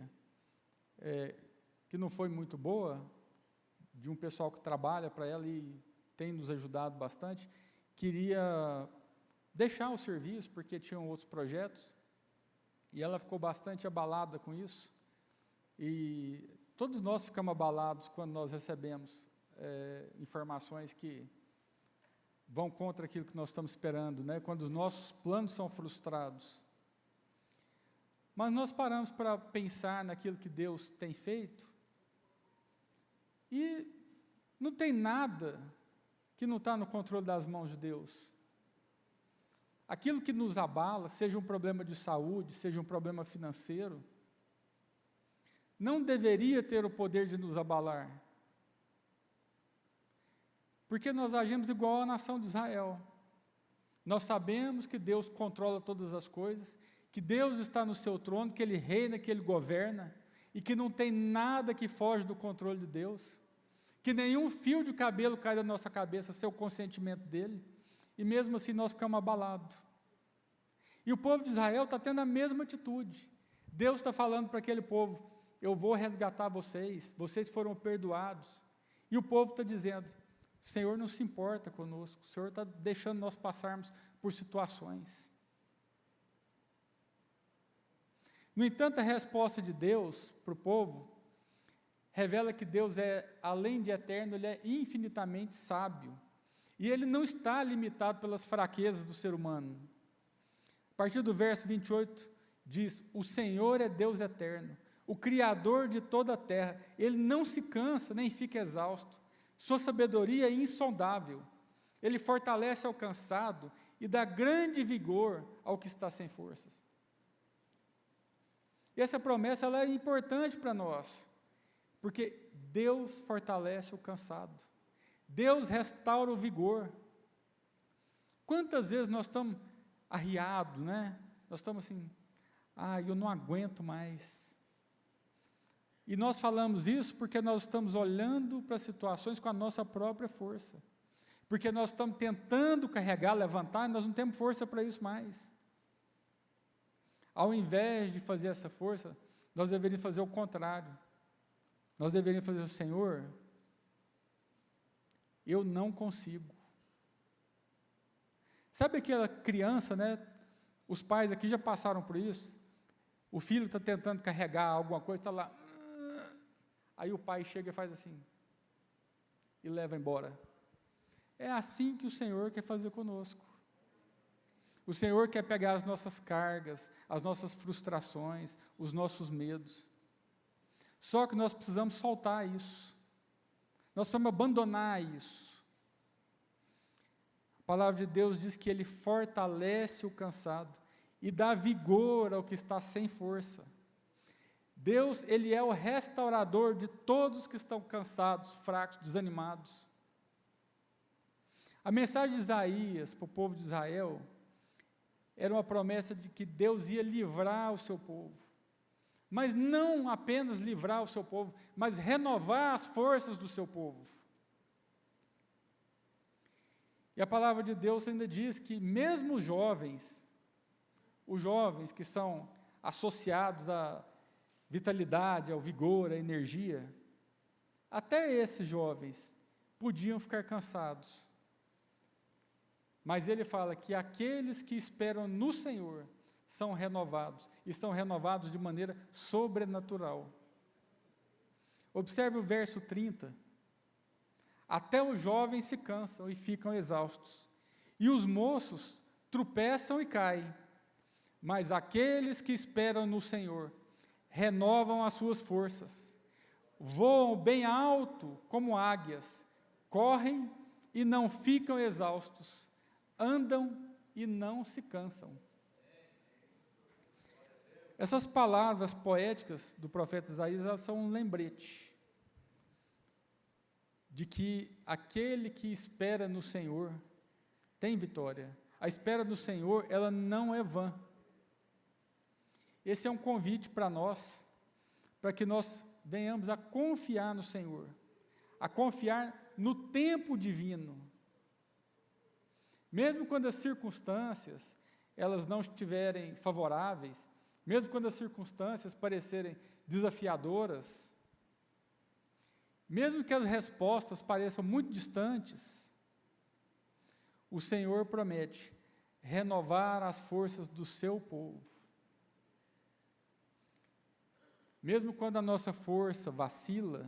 Speaker 1: que não foi muito boa, de um pessoal que trabalha para ela e tem nos ajudado bastante, queria deixar o serviço, porque tinham outros projetos, e ela ficou bastante abalada com isso, e todos nós ficamos abalados quando nós recebemos informações que vão contra aquilo que nós estamos esperando, né? Quando os nossos planos são frustrados. Mas nós paramos para pensar naquilo que Deus tem feito, e não tem nada que não está no controle das mãos de Deus. Aquilo que nos abala, seja um problema de saúde, seja um problema financeiro, não deveria ter o poder de nos abalar, porque nós agimos igual à nação de Israel. Nós sabemos que Deus controla todas as coisas, que Deus está no seu trono, que Ele reina, que Ele governa, e que não tem nada que foge do controle de Deus, que nenhum fio de cabelo cai da nossa cabeça sem o consentimento dEle, e mesmo assim nós ficamos abalados. E o povo de Israel está tendo a mesma atitude. Deus está falando para aquele povo, eu vou resgatar vocês, vocês foram perdoados. E o povo está dizendo, o Senhor não se importa conosco, o Senhor está deixando nós passarmos por situações. No entanto, a resposta de Deus para o povo revela que Deus além de eterno, Ele é infinitamente sábio. E Ele não está limitado pelas fraquezas do ser humano. A partir do verso 28, diz, o Senhor é Deus eterno, o Criador de toda a terra, Ele não se cansa, nem fica exausto, sua sabedoria é insondável, Ele fortalece ao cansado e dá grande vigor ao que está sem forças. E essa promessa ela é importante para nós, porque Deus fortalece o cansado, Deus restaura o vigor. Quantas vezes nós estamos arriados, né? Nós estamos assim, eu não aguento mais. E nós falamos isso porque nós estamos olhando para situações com a nossa própria força, porque nós estamos tentando carregar, levantar, e nós não temos força para isso mais. Ao invés de fazer essa força, nós deveríamos fazer o contrário. Nós deveríamos fazer, Senhor, eu não consigo. Sabe aquela criança, né? Os pais aqui já passaram por isso. O filho está tentando carregar alguma coisa, está lá. Aí o pai chega e faz assim, e leva embora. É assim que o Senhor quer fazer conosco. O Senhor quer pegar as nossas cargas, as nossas frustrações, os nossos medos. Só que nós precisamos soltar isso. Nós precisamos abandonar isso. A palavra de Deus diz que Ele fortalece o cansado e dá vigor ao que está sem força. Deus, Ele é o restaurador de todos que estão cansados, fracos, desanimados. A mensagem de Isaías para o povo de Israel era uma promessa de que Deus ia livrar o seu povo. mas não apenas livrar o seu povo, mas renovar as forças do seu povo. E a palavra de Deus ainda diz que mesmo os jovens que são associados à vitalidade, ao vigor, à energia, até esses jovens podiam ficar cansados. Mas ele fala que aqueles que esperam no Senhor são renovados, e estão renovados de maneira sobrenatural. Observe o verso 30. Até os jovens se cansam e ficam exaustos, e os moços tropeçam e caem, mas aqueles que esperam no Senhor renovam as suas forças, voam bem alto como águias, correm e não ficam exaustos, andam e não se cansam. Essas palavras poéticas do profeta Isaías, elas são um lembrete de que aquele que espera no Senhor tem vitória. A espera no Senhor, ela não é vã. Esse é um convite para nós, para que nós venhamos a confiar no Senhor, a confiar no tempo divino. Mesmo quando as circunstâncias, elas não estiverem favoráveis, mesmo quando as circunstâncias parecerem desafiadoras, mesmo que as respostas pareçam muito distantes, o Senhor promete renovar as forças do seu povo. Mesmo quando a nossa força vacila,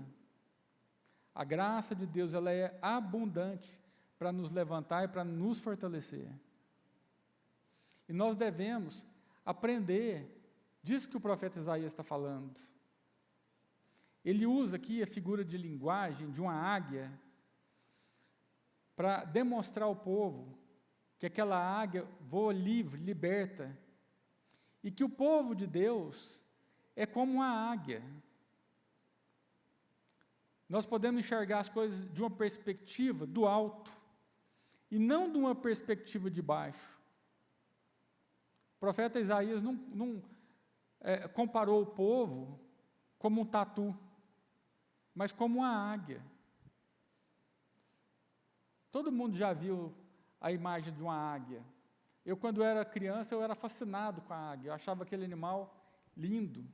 Speaker 1: a graça de Deus ela é abundante para nos levantar e para nos fortalecer. E nós devemos aprender disso que o profeta Isaías está falando. Ele usa aqui a figura de linguagem de uma águia para demonstrar ao povo que aquela águia voa livre, liberta, e que o povo de Deus é como uma águia. Nós podemos enxergar as coisas de uma perspectiva do alto, e não de uma perspectiva de baixo. O profeta Isaías não comparou o povo como um tatu, mas como uma águia. Todo mundo já viu a imagem de uma águia. Eu, quando era criança, eu era fascinado com a águia, eu achava aquele animal lindo.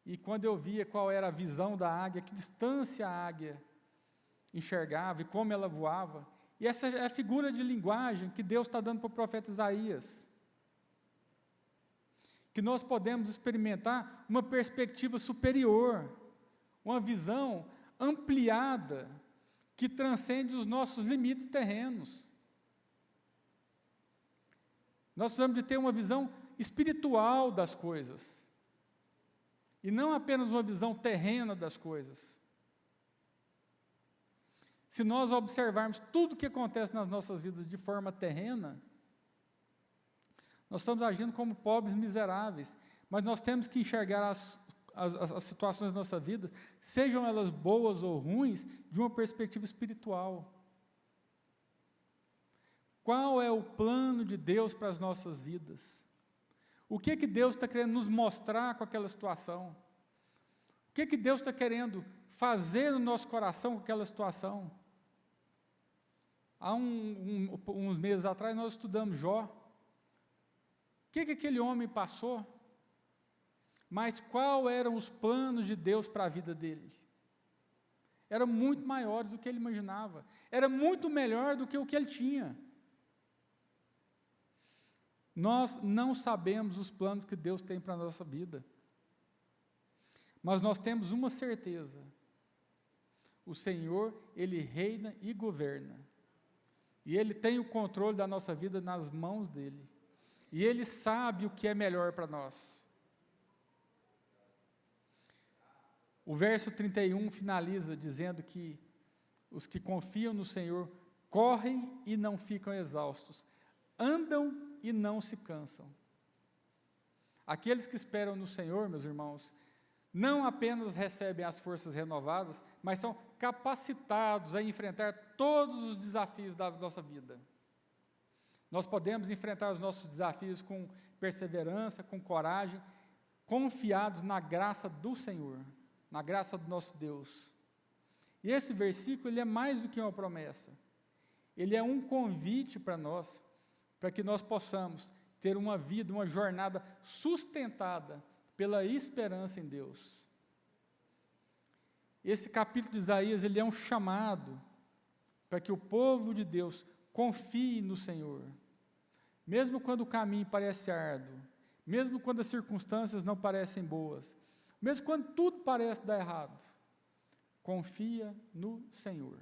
Speaker 1: E quando eu via qual era a visão da águia, que distância a águia enxergava e como ela voava, e essa é a figura de linguagem que Deus está dando para o profeta Isaías. Que nós podemos experimentar uma perspectiva superior, uma visão ampliada, que transcende os nossos limites terrenos. Nós precisamos de ter uma visão espiritual das coisas, e não apenas uma visão terrena das coisas. Se nós observarmos tudo o que acontece nas nossas vidas de forma terrena, nós estamos agindo como pobres miseráveis, mas nós temos que enxergar as situações da nossa vida, sejam elas boas ou ruins, de uma perspectiva espiritual. Qual é o plano de Deus para as nossas vidas? O que Deus está querendo nos mostrar com aquela situação? O que Deus está querendo fazer no nosso coração com aquela situação? Há uns meses atrás, nós estudamos Jó. O que aquele homem passou? Mas quais eram os planos de Deus para a vida dele? Eram muito maiores do que ele imaginava. Era muito melhor do que o que ele tinha. Nós não sabemos os planos que Deus tem para a nossa vida. Mas nós temos uma certeza. O Senhor, Ele reina e governa. E Ele tem o controle da nossa vida nas mãos dEle. E Ele sabe o que é melhor para nós. O verso 31 finaliza dizendo que os que confiam no Senhor correm e não ficam exaustos, andam e não se cansam. Aqueles que esperam no Senhor, meus irmãos, não apenas recebem as forças renovadas, mas são capacitados a enfrentar todos os desafios da nossa vida. Nós podemos enfrentar os nossos desafios com perseverança, com coragem, confiados na graça do Senhor, na graça do nosso Deus. E esse versículo, ele é mais do que uma promessa. Ele é um convite para nós, para que nós possamos ter uma vida, uma jornada sustentada pela esperança em Deus. Esse capítulo de Isaías, ele é um chamado para que o povo de Deus confie no Senhor. Mesmo quando o caminho parece árduo, mesmo quando as circunstâncias não parecem boas, mesmo quando tudo parece dar errado, confia no Senhor.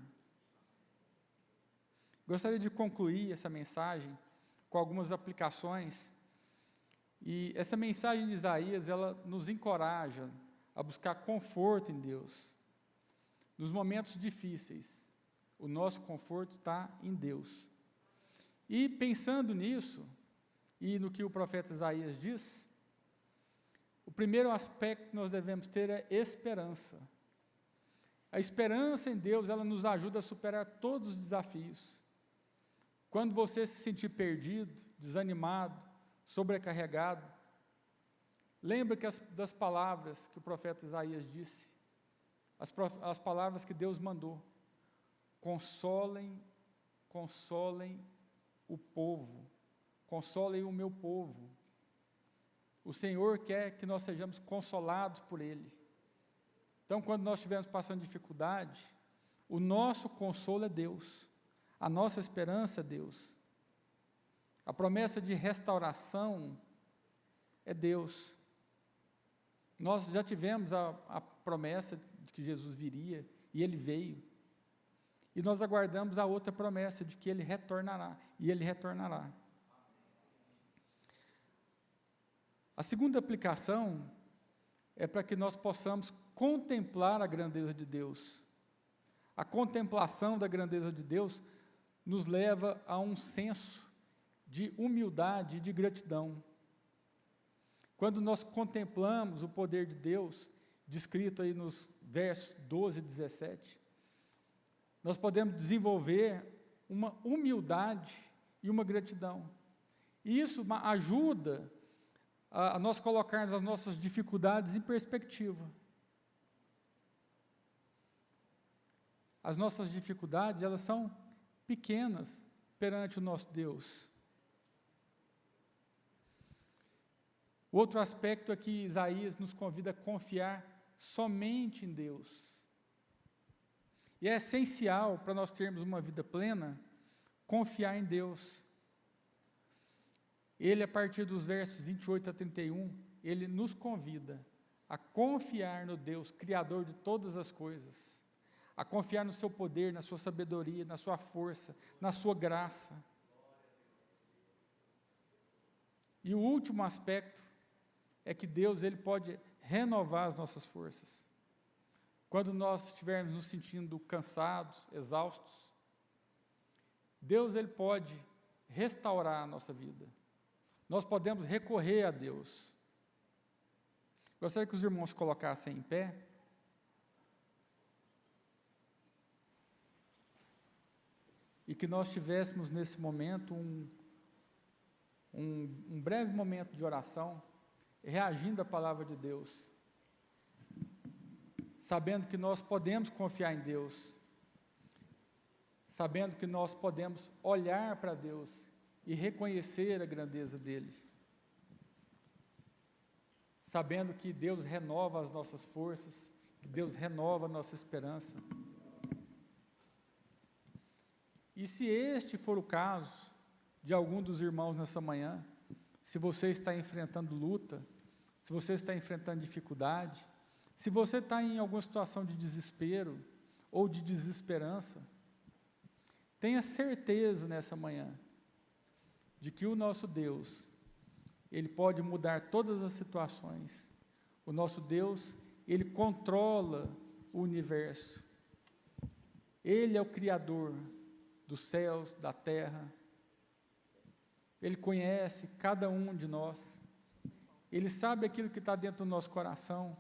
Speaker 1: Gostaria de concluir essa mensagem com algumas aplicações, e essa mensagem de Isaías, ela nos encoraja a buscar conforto em Deus. Nos momentos difíceis, o nosso conforto está em Deus. E pensando nisso, e no que o profeta Isaías diz, o primeiro aspecto que nós devemos ter é esperança. A esperança em Deus, ela nos ajuda a superar todos os desafios. Quando você se sentir perdido, desanimado, sobrecarregado, lembre das palavras que o profeta Isaías disse, as palavras que Deus mandou: consolem o povo, consolem o meu povo. O Senhor quer que nós sejamos consolados por Ele. Então, quando nós estivermos passando dificuldade, o nosso consolo é Deus, a nossa esperança é Deus. A promessa de restauração é Deus. Nós já tivemos a promessa de que Jesus viria, e Ele veio. E nós aguardamos a outra promessa de que Ele retornará, e Ele retornará. A segunda aplicação é para que nós possamos contemplar a grandeza de Deus. A contemplação da grandeza de Deus nos leva a um senso de humildade e de gratidão. Quando nós contemplamos o poder de Deus, descrito aí nos versos 12 e 17, nós podemos desenvolver uma humildade e uma gratidão. E isso ajuda a nós colocarmos as nossas dificuldades em perspectiva. As nossas dificuldades, elas são pequenas perante o nosso Deus. O outro aspecto é que Isaías nos convida a confiar somente em Deus. E é essencial para nós termos uma vida plena, confiar em Deus. Ele, a partir dos versos 28 a 31, ele nos convida a confiar no Deus, Criador de todas as coisas, a confiar no seu poder, na sua sabedoria, na sua força, na sua graça. E o último aspecto é que Deus, ele pode renovar as nossas forças. Quando nós estivermos nos sentindo cansados, exaustos, Deus, ele pode restaurar a nossa vida. Nós podemos recorrer a Deus. Gostaria que os irmãos colocassem em pé. E que nós tivéssemos nesse momento um breve momento de oração, reagindo à palavra de Deus, sabendo que nós podemos confiar em Deus, sabendo que nós podemos olhar para Deus e reconhecer a grandeza dEle, sabendo que Deus renova as nossas forças, que Deus renova a nossa esperança. E se este for o caso de algum dos irmãos nessa manhã, se você está enfrentando luta, se você está enfrentando dificuldade, se você está em alguma situação de desespero ou de desesperança, tenha certeza nessa manhã de que o nosso Deus, ele pode mudar todas as situações. O nosso Deus, ele controla o universo. Ele é o Criador dos céus, da terra. Ele conhece cada um de nós. Ele sabe aquilo que está dentro do nosso coração,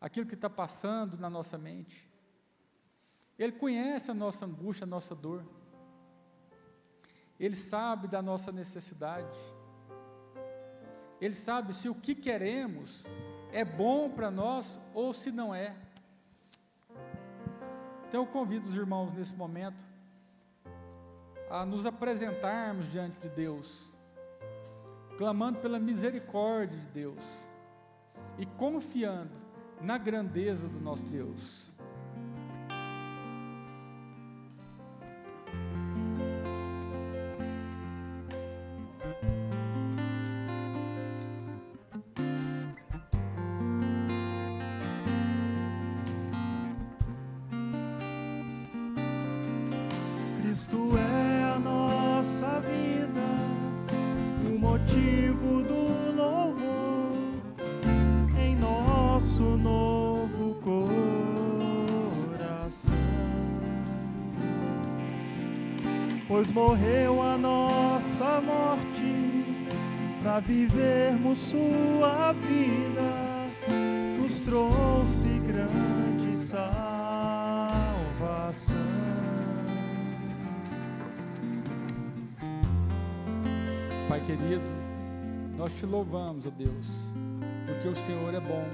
Speaker 1: aquilo que está passando na nossa mente. Ele conhece a nossa angústia, a nossa dor. Ele sabe da nossa necessidade. Ele sabe se o que queremos é bom para nós ou se não é. Então eu convido os irmãos nesse momento a nos apresentarmos diante de Deus, clamando pela misericórdia de Deus e confiando na grandeza do nosso Deus.
Speaker 2: Cristo é a nossa vida, o motivo do louvor em nosso novo coração. Pois morreu a nossa morte para vivermos sua vida, nos trouxe grande salvação.
Speaker 1: Pai querido, nós te louvamos, ó Deus, porque o Senhor é bom,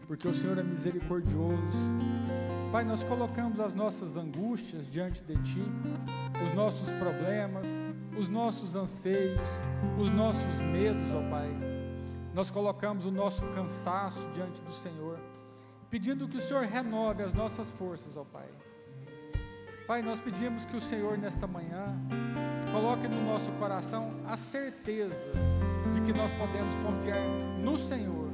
Speaker 1: porque o Senhor é misericordioso. Pai, nós colocamos as nossas angústias diante de Ti, os nossos problemas, os nossos anseios, os nossos medos, ó Pai. Nós colocamos o nosso cansaço diante do Senhor, pedindo que o Senhor renove as nossas forças, ó Pai. Pai, nós pedimos que o Senhor, nesta manhã, coloque no nosso coração a certeza de que nós podemos confiar no Senhor,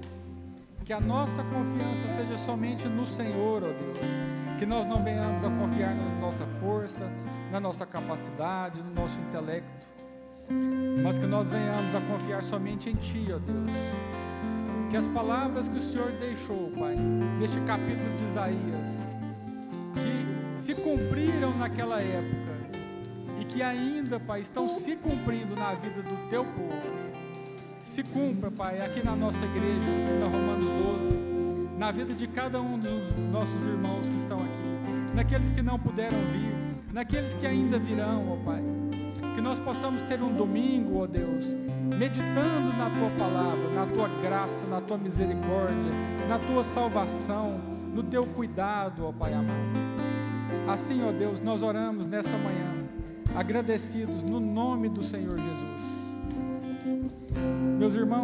Speaker 1: que a nossa confiança seja somente no Senhor, ó Deus, que nós não venhamos a confiar na nossa força, na nossa capacidade, no nosso intelecto, mas que nós venhamos a confiar somente em Ti, ó Deus. Que as palavras que o Senhor deixou, Pai, neste capítulo de Isaías, que se cumpriram naquela época, e que ainda, Pai, estão se cumprindo na vida do Teu povo, se cumpra, Pai, aqui na nossa igreja, na Romanos 12, na vida de cada um dos nossos irmãos que estão aqui, naqueles que não puderam vir, naqueles que ainda virão, ó Pai, que nós possamos ter um domingo, ó Deus, meditando na Tua palavra, na Tua graça, na Tua misericórdia, na Tua salvação, no Teu cuidado, ó Pai amado. Assim, ó Deus, nós oramos nesta manhã, agradecidos no nome do Senhor Jesus. Meus irmãos,